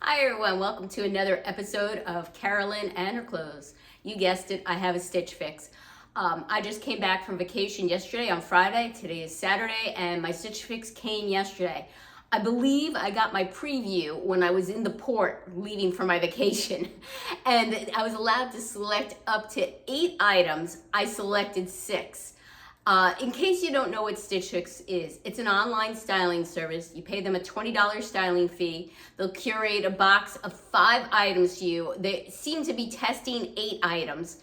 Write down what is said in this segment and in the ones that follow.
Hi everyone, welcome to another episode of Carolyn and her clothes. You guessed it, I have a stitch fix. I just came back from vacation yesterday on Friday. Today is Saturday and my stitch fix came yesterday. I believe I got my preview when I was in the port leaving for my vacation and I was allowed to select up to 8 items. I selected 6. In case you don't know what Stitch Fix is, it's an online styling service. You pay them a $20 styling fee. They'll curate a box of 5 items to you. They seem to be testing 8 items.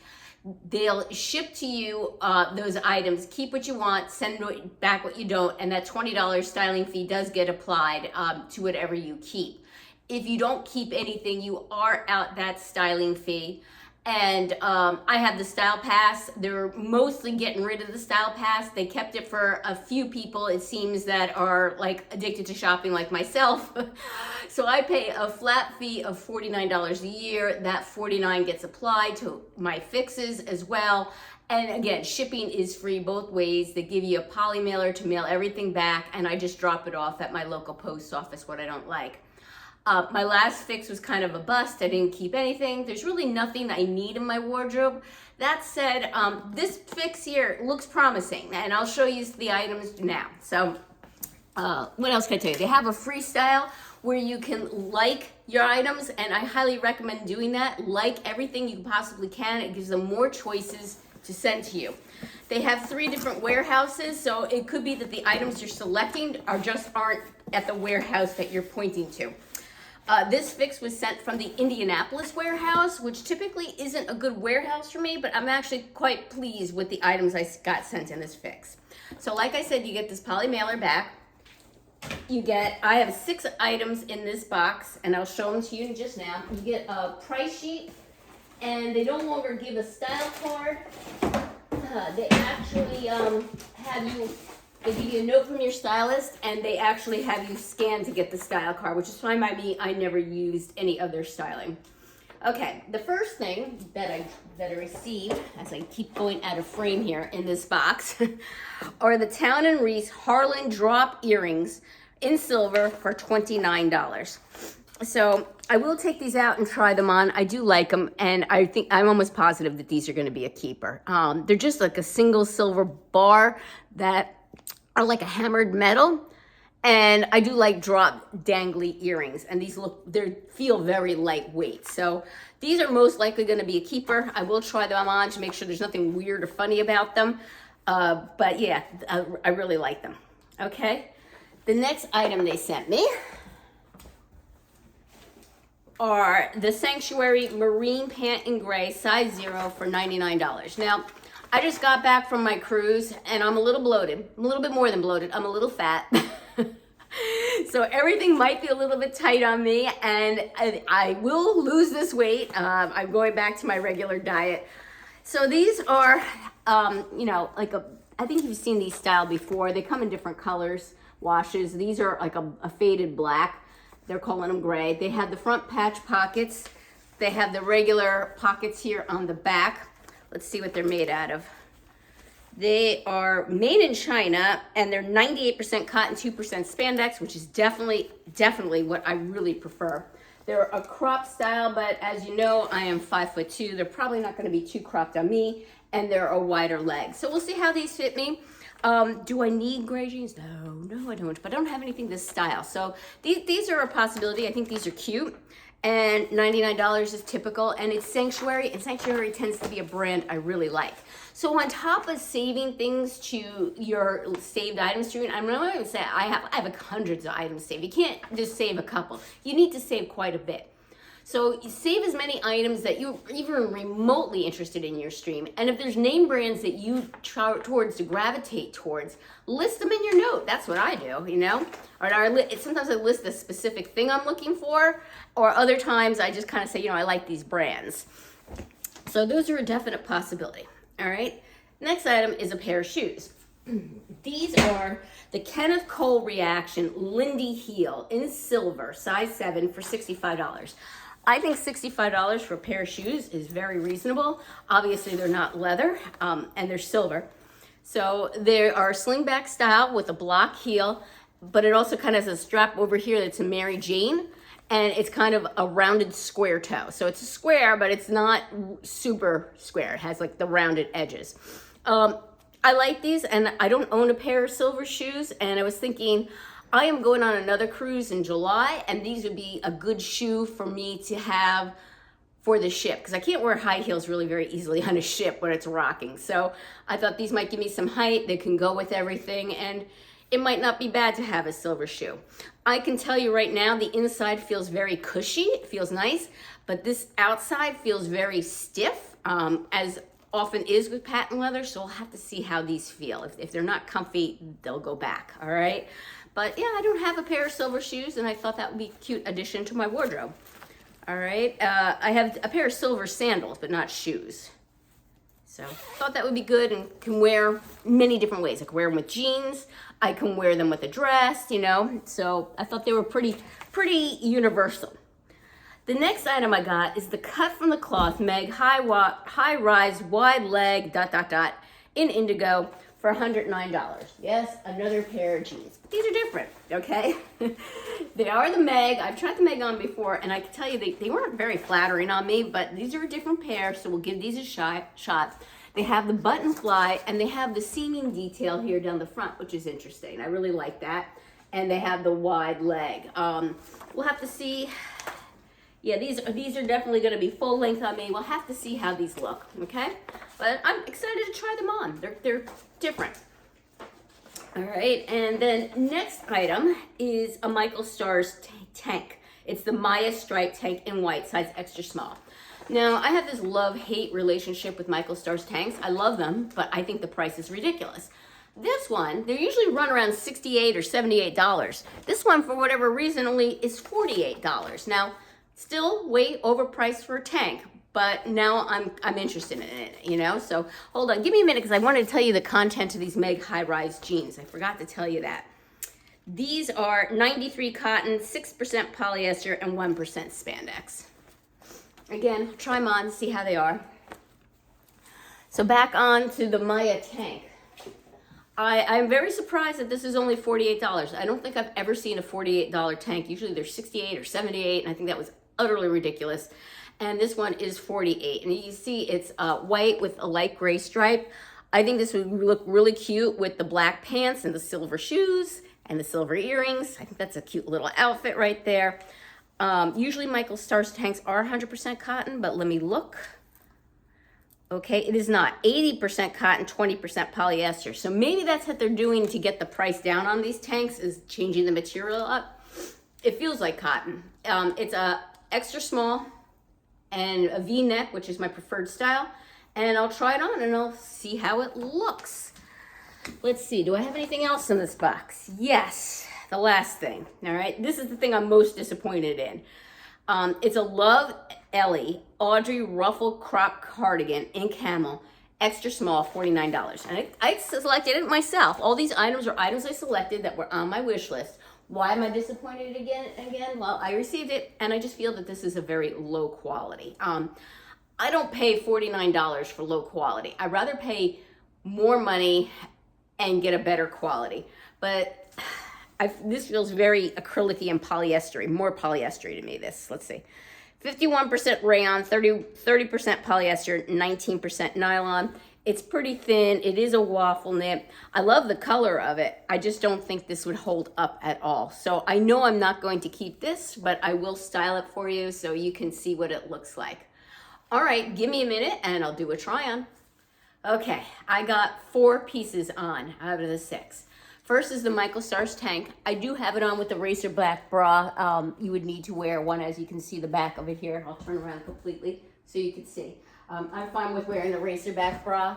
They'll ship to you those items, keep what you want, send back what you don't, and that $20 styling fee does get applied to whatever you keep. If you don't keep anything, you are out that styling fee. And I have the Style Pass. They're mostly getting rid of the Style Pass. They kept it for a few people, it seems, that are like addicted to shopping like myself. So I pay a flat fee of $49 a year. That $49 gets applied to my fixes as well. And again, shipping is free both ways. They give you a poly mailer to mail everything back, and I just drop it off at my local post office, what I don't like. My last fix was kind of a bust. I didn't keep anything. There's really nothing I need in my wardrobe. That said, this fix here looks promising, and I'll show you the items now. So what else can I tell you? They have a freestyle where you can like your items, and I highly recommend doing that. Like everything you possibly can. It gives them more choices to send to you. They have 3 different warehouses, so it could be that the items you're selecting aren't at the warehouse that you're pointing to. This fix was sent from the Indianapolis warehouse, which typically isn't a good warehouse for me, but I'm actually quite pleased with the items I got sent in this fix. So like I said, you get this poly mailer back. I have 6 items in this box, and I'll show them to you just now. You get a price sheet, and they no longer give a style card. They actually they give you a note from your stylist, and they actually have you scan to get the style card, which is fine by me. I never used any other styling. Okay, the first thing that I received, as I keep going out of frame here in this box, are the Towne Reese Harlon drop earrings in silver for $29. So I will take these out and try them on. I do like them, and I'm almost positive that these are going to be a keeper. They're just like a single silver bar that are like a hammered metal, and I do like drop dangly earrings, and these feel very lightweight. So these are most likely going to be a keeper. I will try them on to make sure there's nothing weird or funny about them. But yeah, I really like them. Okay, the next item they sent me are the Sanctuary Marine Pant in gray, size 0 for $99. Now, I just got back from my cruise, and I'm a little bloated. I'm a little bit more than bloated. I'm a little fat. So everything might be a little bit tight on me, and I will lose this weight. I'm going back to my regular diet. So these are, I think you've seen these style before. They come in different colors, washes. These are like a faded black. They're calling them gray. They have the front patch pockets. They have the regular pockets here on the back. Let's see what they're made out of. They are made in China, and they're 98% cotton, 2% spandex, which is definitely what I really prefer. They're a crop style, but as you know, I am 5'2". They're probably not going to be too cropped on me, and they're a wider leg. So we'll see how these fit me. Do I need gray jeans? No, I don't. But I don't have anything this style. So these are a possibility. I think these are cute. And $99 is typical, and it's Sanctuary, and Sanctuary tends to be a brand I really like. So on top of saving things to your saved items stream, I'm not going to say I have hundreds of items saved. You can't just save a couple. You need to save quite a bit. So you save as many items that you're even remotely interested in your stream. And if there's name brands that you try to gravitate towards, list them in your note. That's what I do, you know? Or sometimes I list the specific thing I'm looking for, or other times I just kind of say, I like these brands. So those are a definite possibility, all right? Next item is a pair of shoes. These are the Kenneth Reaction Lindy Heel in silver, size 7 for $65. I think $65 for a pair of shoes is very reasonable. Obviously, they're not leather, and they're silver. So they are slingback style with a block heel, but it also kind of has a strap over here that's a Mary Jane. and it's kind of a rounded square toe. So it's a square, but it's not super square. It has like the rounded edges. I like these, and I don't own a pair of silver shoes, and I was thinking, I am going on another cruise in July, and these would be a good shoe for me to have for the ship, because I can't wear high heels really very easily on a ship when it's rocking. So I thought these might give me some height. They can go with everything, and it might not be bad to have a silver shoe. I can tell you right now, the inside feels very cushy. It feels nice, but this outside feels very stiff, as often is with patent leather. So we'll have to see how these feel. If they're not comfy, they'll go back, all right? But yeah, I don't have a pair of silver shoes, and I thought that would be a cute addition to my wardrobe. All right, I have a pair of silver sandals, but not shoes. So thought that would be good, and can wear many different ways. I can wear them with jeans. I can wear them with a dress, you know. So I thought they were pretty universal. The next item I got is the Kut From The Kloth Meg High Rise Wide Leg ... in indigo for $109. Yes, another pair of jeans. These are different, okay? They are the Meg. I've tried the Meg on before, and I can tell you they weren't very flattering on me, but these are a different pair, so we'll give these a shot. They have the button fly, and they have the seaming detail here down the front, which is interesting. I really like that. And they have the wide leg. We'll have to see. Yeah, these are definitely going to be full length on me. We'll have to see how these look, okay? But I'm excited to try them on. They're different. All right, and then next item is a Michael Stars tank. It's the Maya Stripe tank in white, size extra small. Now, I have this love-hate relationship with Michael Stars tanks. I love them, but I think the price is ridiculous. This one, they usually run around $68 or $78. This one, for whatever reason, only is $48. Now, still way overpriced for a tank, but now I'm interested in it, you know? So hold on, give me a minute, because I wanted to tell you the content of these Meg high-rise jeans. I forgot to tell you that. These are 93 cotton, 6% polyester, and 1% spandex. Again, try them on, see how they are. So back on to the Maya tank. I'm very surprised that this is only $48. I don't think I've ever seen a $48 tank. Usually they're $68 or $78, and I think that was utterly ridiculous. And this one is $48. And you see it's white with a light gray stripe. I think this would look really cute with the black pants and the silver shoes and the silver earrings. I think that's a cute little outfit right there. Usually Michael Stars tanks are 100% cotton, but let me look. Okay, it is not. 80% cotton, 20% polyester. So maybe that's what they're doing to get the price down on these tanks, is changing the material up. It feels like cotton. It's a extra small and a V-neck, which is my preferred style. And I'll try it on and I'll see how it looks. Let's see, do I have anything else in this box? Yes, the last thing, all right? This is the thing I'm most disappointed in. It's a Love Ellie Audrey ruffle crop cardigan in camel, extra small, $49. And I selected it myself. All these items are items I selected that were on my wish list. Why am I disappointed again? Well, I received it, and I just feel that this is a very low quality. I don't pay $49 for low quality. I'd rather pay more money and get a better quality. But this feels very acrylic-y and polyester-y, more polyester to me, this. Let's see. 51% rayon, 30% polyester, 19% nylon. It's pretty thin. It is a waffle knit. I love the color of it. I just don't think this would hold up at all. So I know I'm not going to keep this, but I will style it for you so you can see what it looks like. All right, give me a minute and I'll do a try on. Okay, I got 4 pieces on out of the 6. First is the Michael Stars tank. I do have it on with the racer back bra. You would need to wear one, as you can see the back of it here. I'll turn around completely so you can see. I'm fine with wearing the racer back bra.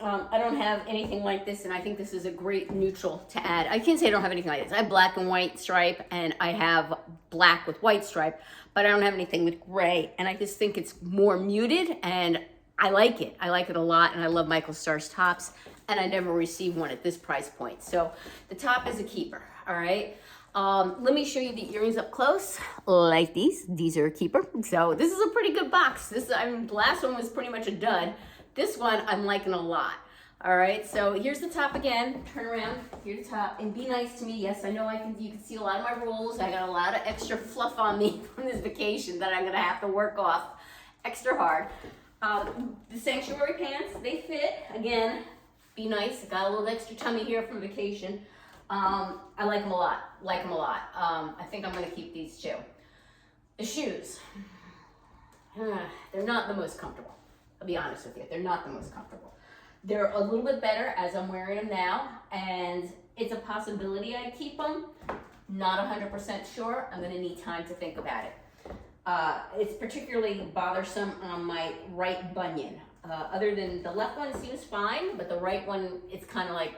I don't have anything like this, and I think this is a great neutral to add. I can't say I don't have anything like this. I have black and white stripe, and I have black with white stripe, but I don't have anything with gray, and I just think it's more muted, and I like it. I like it a lot, and I love Michael Stars tops, and I never received one at this price point. So the top is a keeper, all right? Let me show you the earrings up close, like these. These are a keeper. So this is a pretty good box. The last one was pretty much a dud. This one I'm liking a lot. All right, so here's the top again. Turn around, here's the top, and be nice to me. Yes, I know you can see a lot of my rolls. I got a lot of extra fluff on me from this vacation that I'm gonna have to work off extra hard. The sanctuary pants, they fit. Again, be nice. Got a little extra tummy here from vacation. I like them a lot, I think I'm gonna keep these too. The shoes, they're not the most comfortable. I'll be honest with you, they're not the most comfortable. They're a little bit better as I'm wearing them now, and it's a possibility I keep them. Not 100% sure. I'm gonna need time to think about it. It's particularly bothersome on my right bunion. Other than the left one seems fine, but the right one, it's kind of like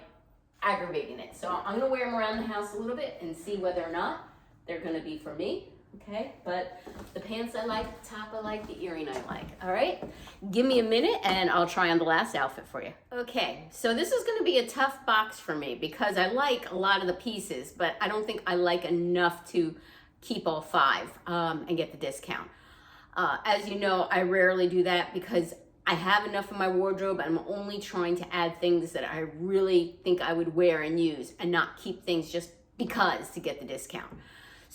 aggravating it. So I'm gonna wear them around the house a little bit and see whether or not they're gonna be for me. Okay, but the pants I like, the top I like, the earring I like. All right, give me a minute and I'll try on the last outfit for you. Okay, so this is gonna be a tough box for me because I like a lot of the pieces, but I don't think I like enough to keep all 5 and get the discount. As you know, I rarely do that because I have enough in my wardrobe. I'm only trying to add things that I really think I would wear and use and not keep things just because to get the discount.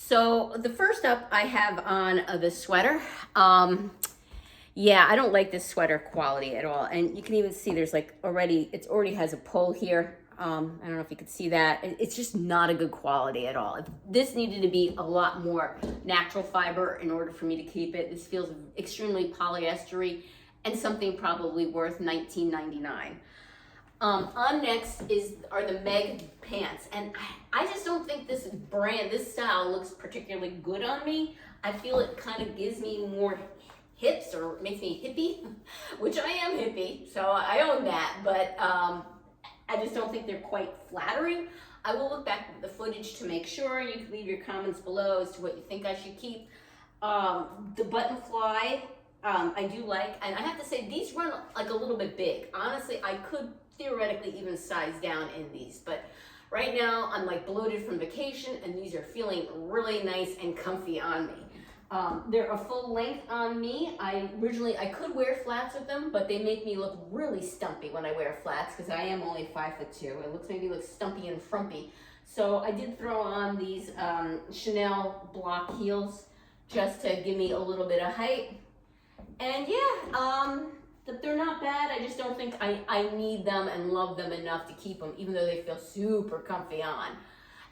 So the first up I have on the sweater. Yeah, I don't like this sweater quality at all. And you can even see there's like it already has a pull here. I don't know if you can see that. It's just not a good quality at all. This needed to be a lot more natural fiber in order for me to keep it. This feels extremely polyestery and something probably worth $19.99. On next are the Meg pants, and I just don't think this style looks particularly good on me. I feel it kind of gives me more hips or makes me hippie, which I am hippie, so I own that, but I just don't think they're quite flattering. I will look back at the footage to make sure. You can leave your comments below as to what you think I should keep. The button fly, I do like, and I have to say these run like a little bit big. Honestly, I could theoretically even size down in these, but right now I'm like bloated from vacation and these are feeling really nice and comfy on me. They're a full length on me. I could wear flats with them, but they make me look really stumpy when I wear flats because I am only 5'2". It maybe looks stumpy and frumpy. So I did throw on these Chanel block heels just to give me a little bit of height. And yeah, they're not bad. I just don't think I need them and love them enough to keep them, even though they feel super comfy on.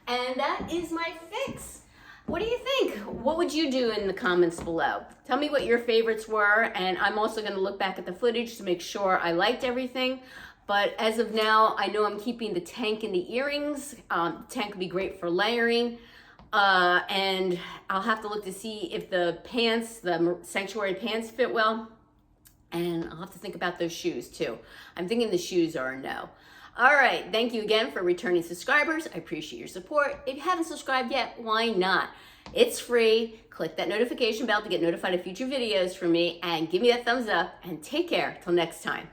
And that is my fix. What do you think? What would you do in the comments below? Tell me what your favorites were, and I'm also going to look back at the footage to make sure I liked everything. But as of now, I know I'm keeping the tank and the earrings. The tank would be great for layering. And I'll have to look to see if the pants, the sanctuary pants fit well. And I'll have to think about those shoes too. I'm thinking the shoes are a no. All right, thank you again for returning subscribers. I appreciate your support. If you haven't subscribed yet, why not? It's free. Click that notification bell to get notified of future videos from me and give me a thumbs up and take care till next time.